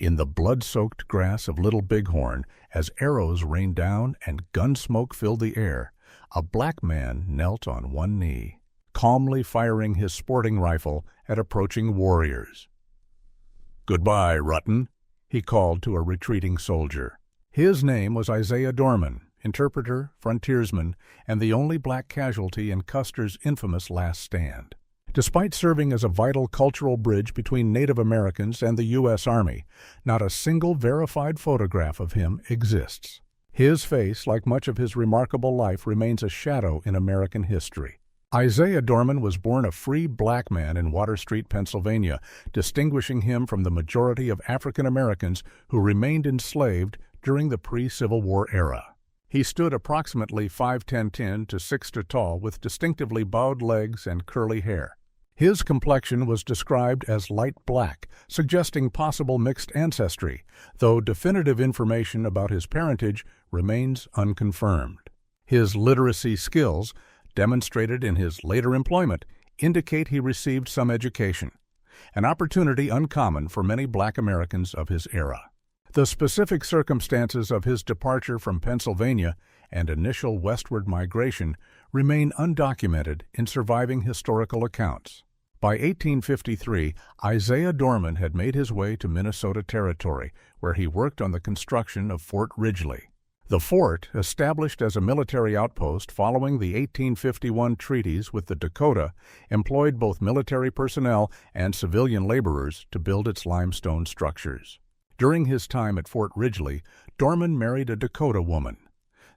in the blood-soaked grass of Little Bighorn, as arrows rained down and gun smoke filled the air, a black man knelt on one knee, calmly firing his sporting rifle at approaching warriors. "Goodbye, Rutton," he called to a retreating soldier. His name was Isaiah Dorman, interpreter, frontiersman, and the only black casualty in Custer's infamous Last Stand. Despite serving as a vital cultural bridge between Native Americans and the U.S. Army, not a single verified photograph of him exists. His face, like much of his remarkable life, remains a shadow in American history. Isaiah Dorman was born a free black man in Water Street, Pennsylvania, distinguishing him from the majority of African Americans who remained enslaved during the pre-Civil War era. He stood approximately 5'10" to 6 feet tall with distinctively bowed legs and curly hair. His complexion was described as light black, suggesting possible mixed ancestry, though definitive information about his parentage remains unconfirmed. His literacy skills, demonstrated in his later employment, indicate he received some education, an opportunity uncommon for many black Americans of his era. The specific circumstances of his departure from Pennsylvania and initial westward migration remain undocumented in surviving historical accounts. By 1853, Isaiah Dorman had made his way to Minnesota Territory, where he worked on the construction of Fort Ridgely. The fort, established as a military outpost following the 1851 treaties with the Dakota, employed both military personnel and civilian laborers to build its limestone structures. During his time at Fort Ridgely, Dorman married a Dakota woman.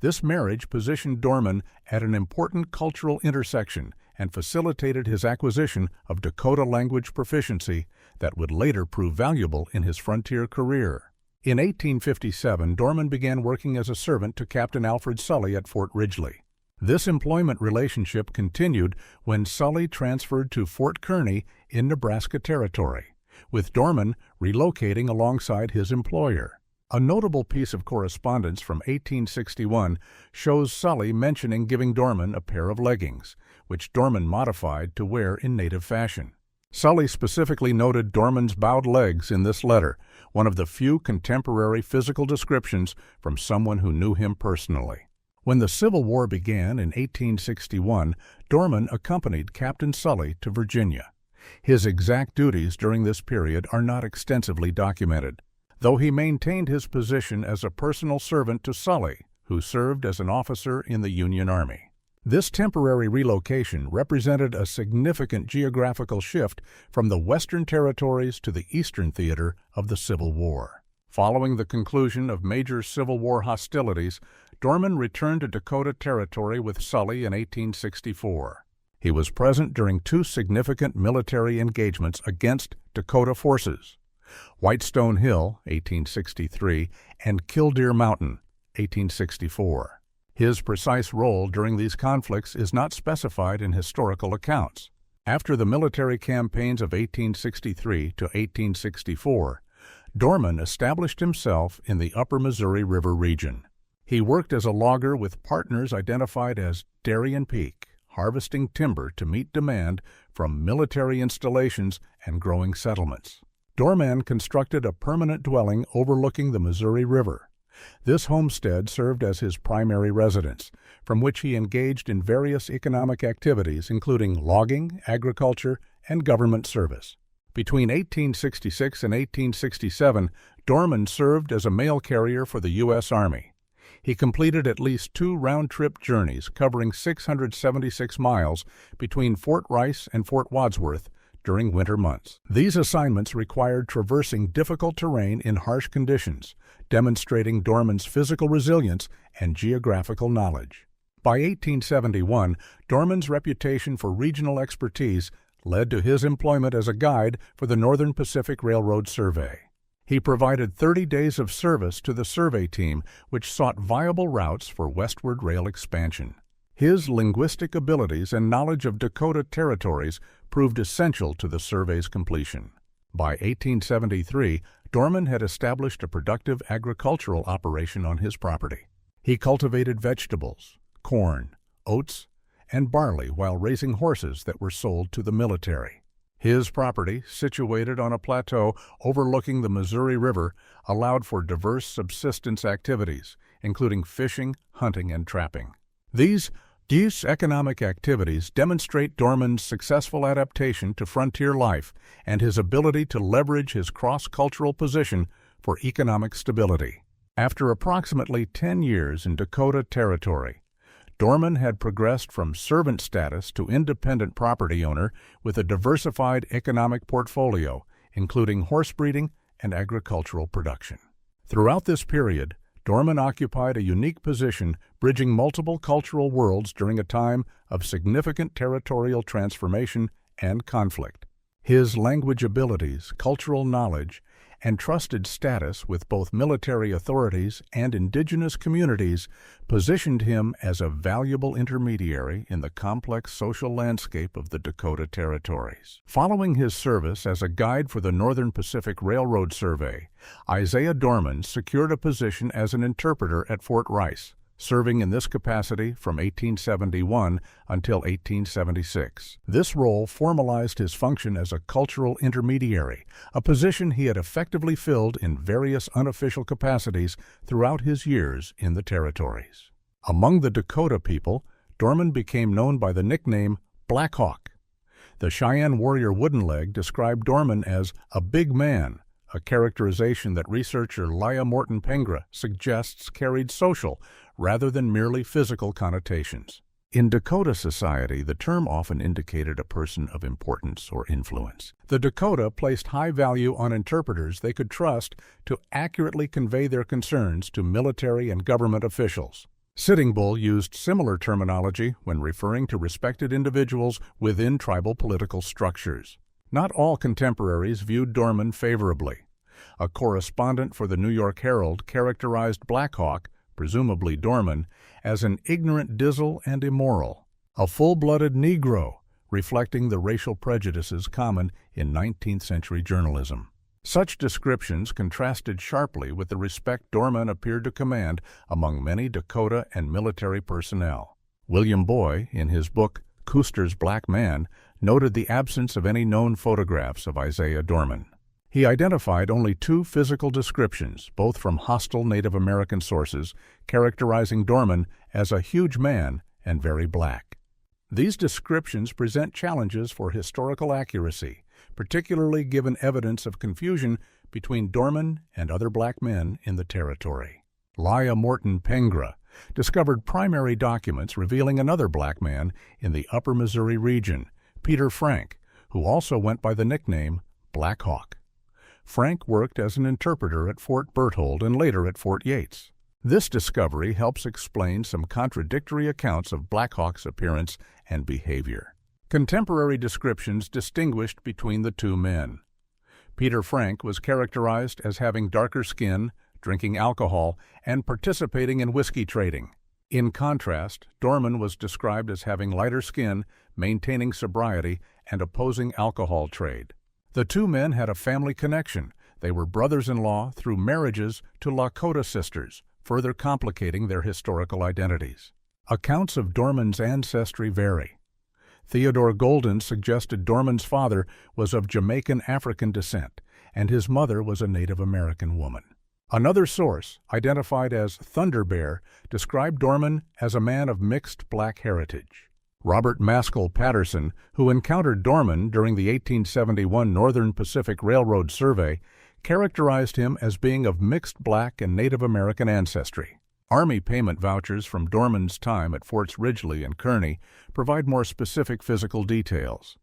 This marriage positioned Dorman at an important cultural intersection and facilitated his acquisition of Dakota language proficiency that would later prove valuable in his frontier career. In 1857, Dorman began working as a servant to Captain Alfred Sully at Fort Ridgely. This employment relationship continued when Sully transferred to Fort Kearny in Nebraska Territory, with Dorman relocating alongside his employer. A notable piece of correspondence from 1861 shows Sully mentioning giving Dorman a pair of leggings, which Dorman modified to wear in native fashion. Sully specifically noted Dorman's bowed legs in this letter, one of the few contemporary physical descriptions from someone who knew him personally. When the Civil War began in 1861, Dorman accompanied Captain Sully to Virginia. His exact duties during this period are not extensively documented, though he maintained his position as a personal servant to Sully, who served as an officer in the Union Army. This temporary relocation represented a significant geographical shift from the Western Territories to the Eastern Theater of the Civil War. Following the conclusion of major Civil War hostilities, Dorman returned to Dakota Territory with Sully in 1864. He was present during two significant military engagements against Dakota forces: Whitestone Hill, 1863, and Killdeer Mountain, 1864. His precise role during these conflicts is not specified in historical accounts. After the military campaigns of 1863 to 1864, Dorman established himself in the upper Missouri River region. He worked as a logger with partners identified as Darien Peak, harvesting timber to meet demand from military installations and growing settlements. Dorman constructed a permanent dwelling overlooking the Missouri River. This homestead served as his primary residence, from which he engaged in various economic activities including logging, agriculture, and government service. Between 1866 and 1867, Dorman served as a mail carrier for the U.S. Army. He completed at least 2 round-trip journeys covering 676 miles between Fort Rice and Fort Wadsworth during winter months. These assignments required traversing difficult terrain in harsh conditions, demonstrating Dorman's physical resilience and geographical knowledge. By 1871, Dorman's reputation for regional expertise led to his employment as a guide for the Northern Pacific Railroad Survey. He provided 30 days of service to the survey team, which sought viable routes for westward rail expansion. His linguistic abilities and knowledge of Dakota territories proved essential to the survey's completion. By 1873, Dorman had established a productive agricultural operation on his property. He cultivated vegetables, corn, oats, and barley while raising horses that were sold to the military. His property, situated on a plateau overlooking the Missouri River, allowed for diverse subsistence activities, including fishing, hunting, and trapping. These economic activities demonstrate Dorman's successful adaptation to frontier life and his ability to leverage his cross-cultural position for economic stability. After approximately 10 years in Dakota Territory, Dorman had progressed from servant status to independent property owner with a diversified economic portfolio, including horse breeding and agricultural production. Throughout this period, Dorman occupied a unique position, bridging multiple cultural worlds during a time of significant territorial transformation and conflict. His language abilities, cultural knowledge, and trusted status with both military authorities and indigenous communities positioned him as a valuable intermediary in the complex social landscape of the Dakota Territories. Following his service as a guide for the Northern Pacific Railroad Survey, Isaiah Dorman secured a position as an interpreter at Fort Rice, serving in this capacity from 1871 until 1876. This role formalized his function as a cultural intermediary, a position he had effectively filled in various unofficial capacities throughout his years in the territories. Among the Dakota people, Dorman became known by the nickname Black Hawk. The Cheyenne warrior Woodenleg described Dorman as a big man, a characterization that researcher Laya Morton Pengra suggests carried social rather than merely physical connotations. In Dakota society, the term often indicated a person of importance or influence. The Dakota placed high value on interpreters they could trust to accurately convey their concerns to military and government officials. Sitting Bull used similar terminology when referring to respected individuals within tribal political structures. Not all contemporaries viewed Dorman favorably. A correspondent for the New York Herald characterized Black Hawk, presumably Dorman, as an ignorant dizzle and immoral, a full-blooded Negro, reflecting the racial prejudices common in 19th century journalism. Such descriptions contrasted sharply with the respect Dorman appeared to command among many Dakota and military personnel. William Boy, in his book Custer's Black Man, noted the absence of any known photographs of Isaiah Dorman. He identified only 2 physical descriptions, both from hostile Native American sources, characterizing Dorman as a huge man and very black. These descriptions present challenges for historical accuracy, particularly given evidence of confusion between Dorman and other black men in the territory. Laya Morton Pengra discovered primary documents revealing another black man in the Upper Missouri region, Peter Frank, who also went by the nickname Black Hawk. Frank worked as an interpreter at Fort Berthold and later at Fort Yates. This discovery helps explain some contradictory accounts of Black Hawk's appearance and behavior. Contemporary descriptions distinguished between the 2 men. Peter Frank was characterized as having darker skin, drinking alcohol, and participating in whiskey trading. In contrast, Dorman was described as having lighter skin, maintaining sobriety, and opposing alcohol trade. The 2 men had a family connection. They were brothers-in-law through marriages to Lakota sisters, further complicating their historical identities. Accounts of Dorman's ancestry vary. Theodore Golden suggested Dorman's father was of Jamaican African descent, and his mother was a Native American woman. Another source, identified as Thunder Bear, described Dorman as a man of mixed black heritage. Robert Maskell Patterson, who encountered Dorman during the 1871 Northern Pacific Railroad Survey, characterized him as being of mixed black and Native American ancestry. Army payment vouchers from Dorman's time at Forts Ridgely and Kearney provide more specific physical details.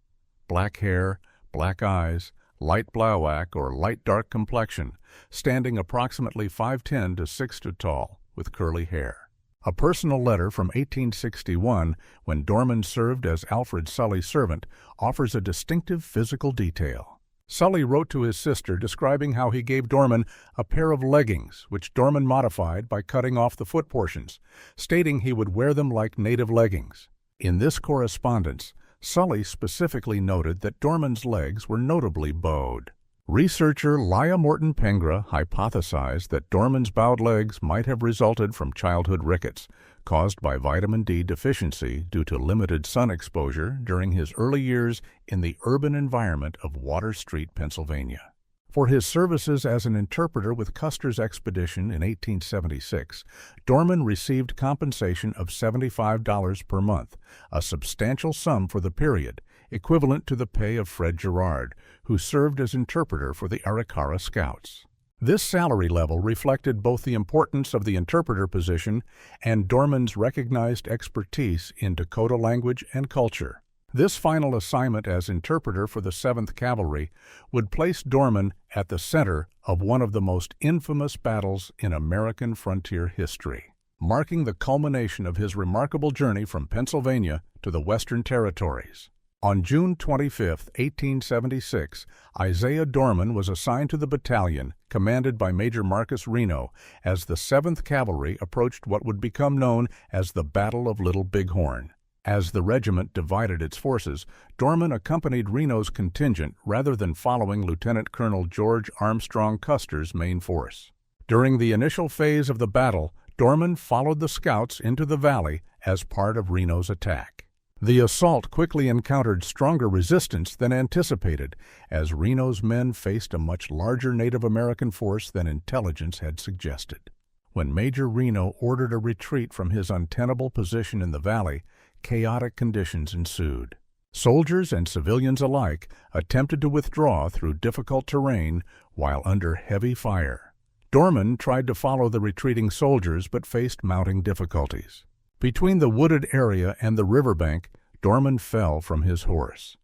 Black hair, black eyes, light blauwach or light dark complexion, standing approximately 5'10" to 6' tall, with curly hair. A personal letter from 1861, when Dorman served as Alfred Sully's servant, offers a distinctive physical detail. Sully wrote to his sister describing how he gave Dorman a pair of leggings, which Dorman modified by cutting off the foot portions, stating he would wear them like native leggings. In this correspondence, Sully specifically noted that Dorman's legs were notably bowed. Researcher Laya Morton Pengra hypothesized that Dorman's bowed legs might have resulted from childhood rickets, caused by vitamin D deficiency due to limited sun exposure during his early years in the urban environment of Water Street, Pennsylvania. For his services as an interpreter with Custer's expedition in 1876, Dorman received compensation of $75 per month, a substantial sum for the period, equivalent to the pay of Fred Gerard, who served as interpreter for the Arikara Scouts. This salary level reflected both the importance of the interpreter position and Dorman's recognized expertise in Dakota language and culture. This final assignment as interpreter for the 7th Cavalry would place Dorman at the center of one of the most infamous battles in American frontier history, marking the culmination of his remarkable journey from Pennsylvania to the Western Territories. On June 25, 1876, Isaiah Dorman was assigned to the battalion commanded by Major Marcus Reno as the 7th Cavalry approached what would become known as the Battle of Little Bighorn. As the regiment divided its forces, Dorman accompanied Reno's contingent rather than following Lieutenant Colonel George Armstrong Custer's main force. During the initial phase of the battle, Dorman followed the scouts into the valley as part of Reno's attack. The assault quickly encountered stronger resistance than anticipated, as Reno's men faced a much larger Native American force than intelligence had suggested. When Major Reno ordered a retreat from his untenable position in the valley, chaotic conditions ensued. Soldiers and civilians alike attempted to withdraw through difficult terrain while under heavy fire. Dorman tried to follow the retreating soldiers but faced mounting difficulties. Between the wooded area and the riverbank, Dorman fell from his horse.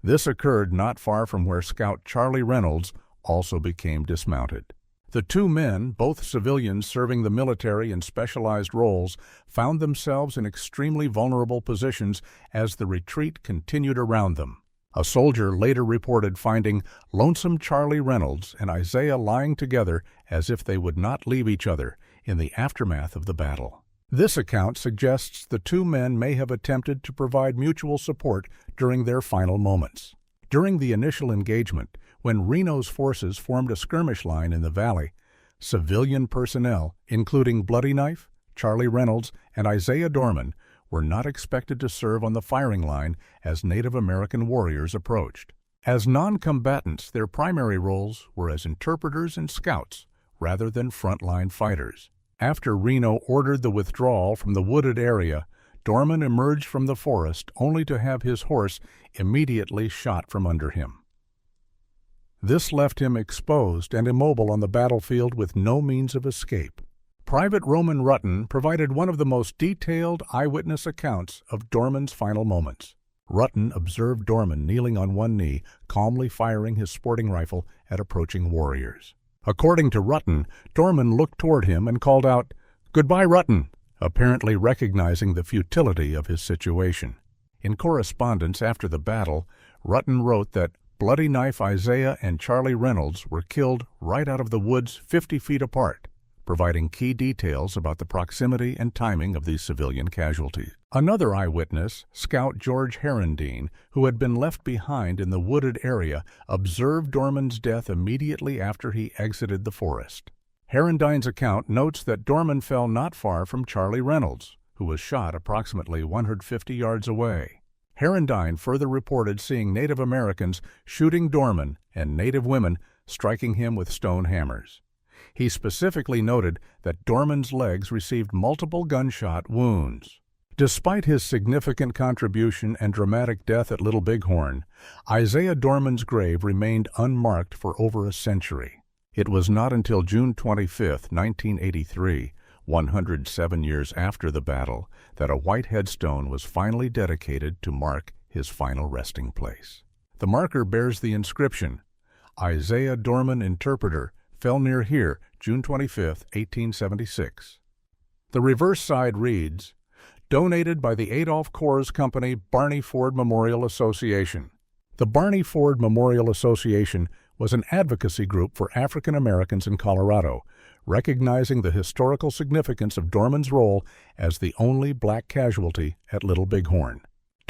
This occurred not far from where Scout Charlie Reynolds also became dismounted. The two men, both civilians serving the military in specialized roles, found themselves in extremely vulnerable positions as the retreat continued around them. A soldier later reported finding Lonesome Charlie Reynolds and Isaiah lying together as if they would not leave each other in the aftermath of the battle. This account suggests the two men may have attempted to provide mutual support during their final moments. During the initial engagement, when Reno's forces formed a skirmish line in the valley, civilian personnel, including Bloody Knife, Charlie Reynolds, and Isaiah Dorman, were not expected to serve on the firing line as Native American warriors approached. As non-combatants, their primary roles were as interpreters and scouts, rather than frontline fighters. After Reno ordered the withdrawal from the wooded area, Dorman emerged from the forest only to have his horse immediately shot from under him. This left him exposed and immobile on the battlefield with no means of escape. Private Roman Rutton provided one of the most detailed eyewitness accounts of Dorman's final moments. Rutton observed Dorman kneeling on one knee, calmly firing his sporting rifle at approaching warriors. According to Rutton, Dorman looked toward him and called out, "Goodbye, Rutton," apparently recognizing the futility of his situation. In correspondence after the battle, Rutton wrote that Bloody Knife Isaiah and Charlie Reynolds were killed right out of the woods 50 feet apart, providing key details about the proximity and timing of these civilian casualties. Another eyewitness, Scout George Herendine, who had been left behind in the wooded area, observed Dorman's death immediately after he exited the forest. Herendine's account notes that Dorman fell not far from Charlie Reynolds, who was shot approximately 150 yards away. Herendine further reported seeing Native Americans shooting Dorman and Native women striking him with stone hammers. He specifically noted that Dorman's legs received multiple gunshot wounds. Despite his significant contribution and dramatic death at Little Bighorn, Isaiah Dorman's grave remained unmarked for over a century. It was not until June 25, 1983, 107 years after the battle, that a white headstone was finally dedicated to mark his final resting place. The marker bears the inscription, "Isaiah Dorman, Interpreter, fell near here, June 25, 1876. The reverse side reads, "Donated by the Adolph Coors Company Barney Ford Memorial Association." The Barney Ford Memorial Association was an advocacy group for African Americans in Colorado, recognizing the historical significance of Dorman's role as the only black casualty at Little Bighorn.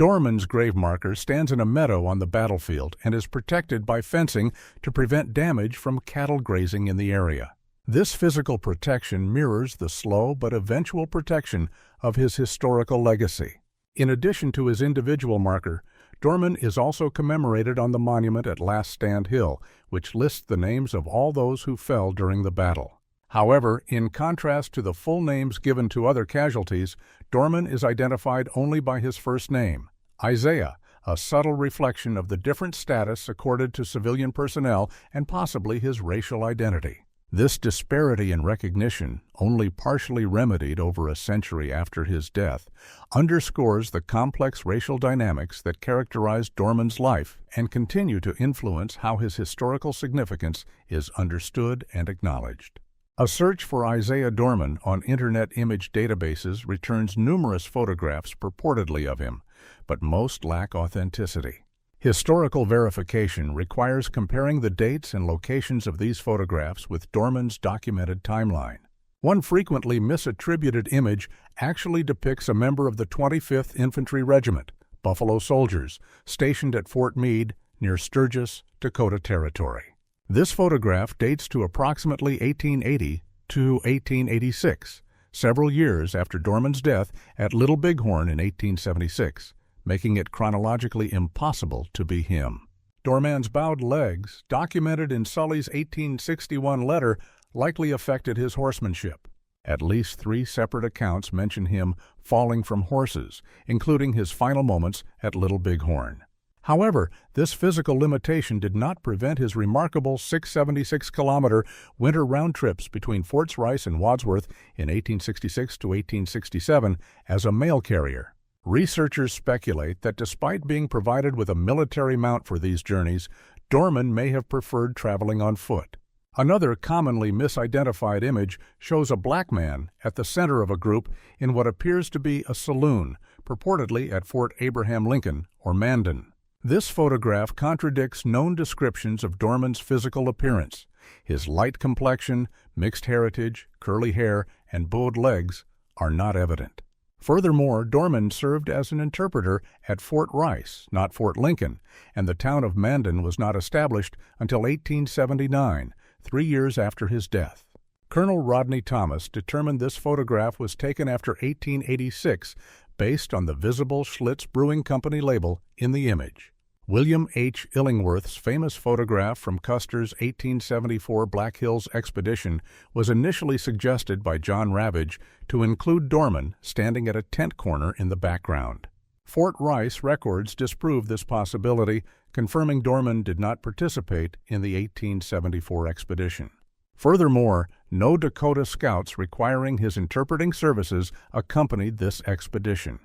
Dorman's grave marker stands in a meadow on the battlefield and is protected by fencing to prevent damage from cattle grazing in the area. This physical protection mirrors the slow but eventual protection of his historical legacy. In addition to his individual marker, Dorman is also commemorated on the monument at Last Stand Hill, which lists the names of all those who fell during the battle. However, in contrast to the full names given to other casualties, Dorman is identified only by his first name, Isaiah, a subtle reflection of the different status accorded to civilian personnel and possibly his racial identity. This disparity in recognition, only partially remedied over a century after his death, underscores the complex racial dynamics that characterized Dorman's life and continue to influence how his historical significance is understood and acknowledged. A search for Isaiah Dorman on Internet image databases returns numerous photographs purportedly of him, but most lack authenticity. Historical verification requires comparing the dates and locations of these photographs with Dorman's documented timeline. One frequently misattributed image actually depicts a member of the 25th Infantry Regiment, Buffalo Soldiers, stationed at Fort Meade near Sturgis, Dakota Territory. This photograph dates to approximately 1880 to 1886, several years after Dorman's death at Little Bighorn in 1876. Making it chronologically impossible to be him. Dorman's bowed legs, documented in Sully's 1861 letter, likely affected his horsemanship. At least 3 separate accounts mention him falling from horses, including his final moments at Little Bighorn. However, this physical limitation did not prevent his remarkable 676-kilometer winter round trips between Forts Rice and Wadsworth in 1866 to 1867 as a mail carrier. Researchers speculate that despite being provided with a military mount for these journeys, Dorman may have preferred traveling on foot. Another commonly misidentified image shows a black man at the center of a group in what appears to be a saloon, purportedly at Fort Abraham Lincoln or Mandan. This photograph contradicts known descriptions of Dorman's physical appearance. His light complexion, mixed heritage, curly hair, and bowed legs are not evident. Furthermore, Dorman served as an interpreter at Fort Rice, not Fort Lincoln, and the town of Mandan was not established until 1879, 3 years after his death. Colonel Rodney Thomas determined this photograph was taken after 1886 based on the visible Schlitz Brewing Company label in the image. William H. Illingworth's famous photograph from Custer's 1874 Black Hills expedition was initially suggested by John Ravage to include Dorman standing at a tent corner in the background. Fort Rice records disprove this possibility, confirming Dorman did not participate in the 1874 expedition. Furthermore, no Dakota scouts requiring his interpreting services accompanied this expedition.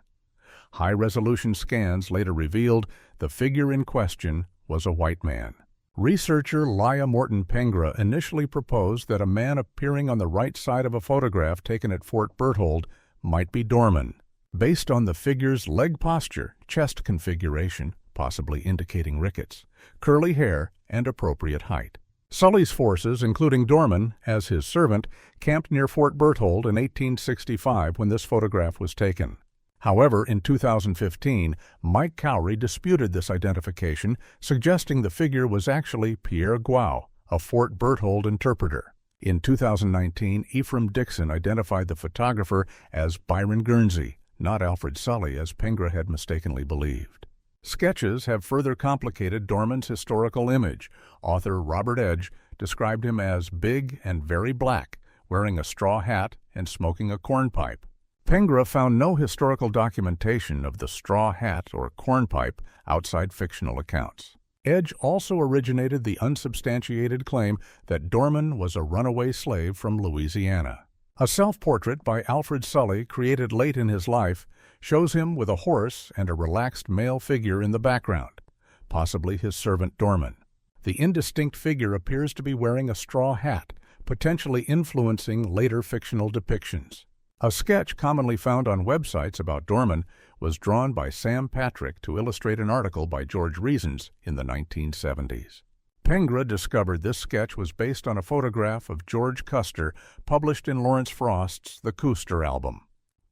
High-resolution scans later revealed the figure in question was a white man. Researcher Laya Morton Pengra initially proposed that a man appearing on the right side of a photograph taken at Fort Berthold might be Dorman, based on the figure's leg posture, chest configuration, possibly indicating rickets, curly hair, and appropriate height. Sully's forces, including Dorman as his servant, camped near Fort Berthold in 1865 when this photograph was taken. However, in 2015, Mike Cowrie disputed this identification, suggesting the figure was actually Pierre Guau, a Fort Berthold interpreter. In 2019, Ephraim Dixon identified the photographer as Byron Guernsey, not Alfred Sully as Pengra had mistakenly believed. Sketches have further complicated Dorman's historical image. Author Robert Edge described him as big and very black, wearing a straw hat and smoking a cornpipe. Pengra found no historical documentation of the straw hat or cornpipe outside fictional accounts. Edge also originated the unsubstantiated claim that Dorman was a runaway slave from Louisiana. A self-portrait by Alfred Sully, created late in his life, shows him with a horse and a relaxed male figure in the background, possibly his servant Dorman. The indistinct figure appears to be wearing a straw hat, potentially influencing later fictional depictions. A sketch commonly found on websites about Dorman was drawn by Sam Patrick to illustrate an article by George Reasons in the 1970s. Pengra discovered this sketch was based on a photograph of George Custer published in Lawrence Frost's The Custer album.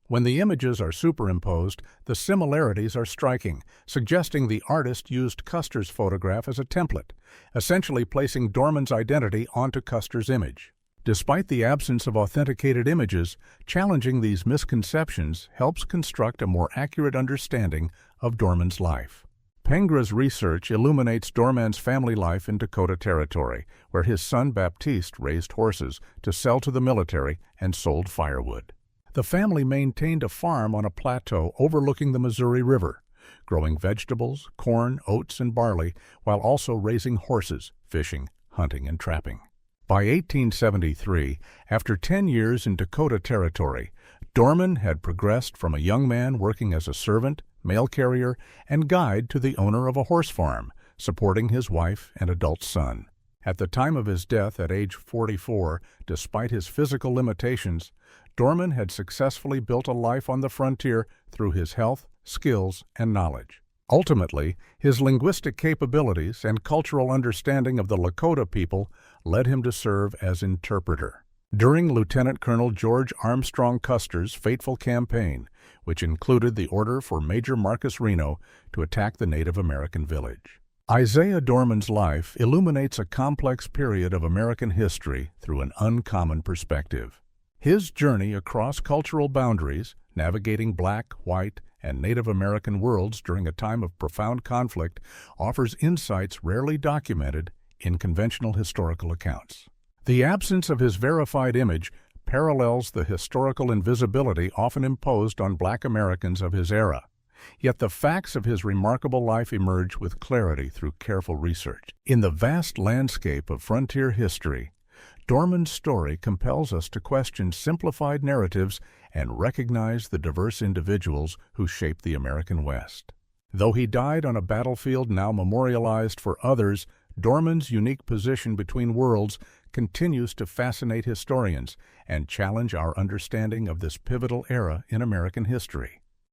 When the images are superimposed, the similarities are striking, suggesting the artist used Custer's photograph as a template, essentially placing Dorman's identity onto Custer's image. Despite the absence of authenticated images, challenging these misconceptions helps construct a more accurate understanding of Dorman's life. Pengra's research illuminates Dorman's family life in Dakota Territory, where his son Baptiste raised horses to sell to the military and sold firewood. The family maintained a farm on a plateau overlooking the Missouri River, growing vegetables, corn, oats, and barley, while also raising horses, fishing, hunting, and trapping. By 1873, after 10 years in Dakota Territory, Dorman had progressed from a young man working as a servant, mail carrier, and guide to the owner of a horse farm, supporting his wife and adult son. At the time of his death at age 44, despite his physical limitations, Dorman had successfully built a life on the frontier through his health, skills, and knowledge. Ultimately, his linguistic capabilities and cultural understanding of the Lakota people led him to serve as interpreter. During Lieutenant Colonel George Armstrong Custer's fateful campaign, which included the order for Major Marcus Reno to attack the Native American village. Isaiah Dorman's life illuminates a complex period of American history through an uncommon perspective. His journey across cultural boundaries, navigating Black, white, and Native American worlds during a time of profound conflict, offers insights rarely documented in conventional historical accounts. The absence of his verified image parallels the historical invisibility often imposed on Black Americans of his era. Yet the facts of his remarkable life emerge with clarity through careful research. In the vast landscape of frontier history, Dorman's story compels us to question simplified narratives and recognize the diverse individuals who shaped the American West. Though he died on a battlefield now memorialized for others, Dorman's unique position between worlds continues to fascinate historians and challenge our understanding of this pivotal era in American history.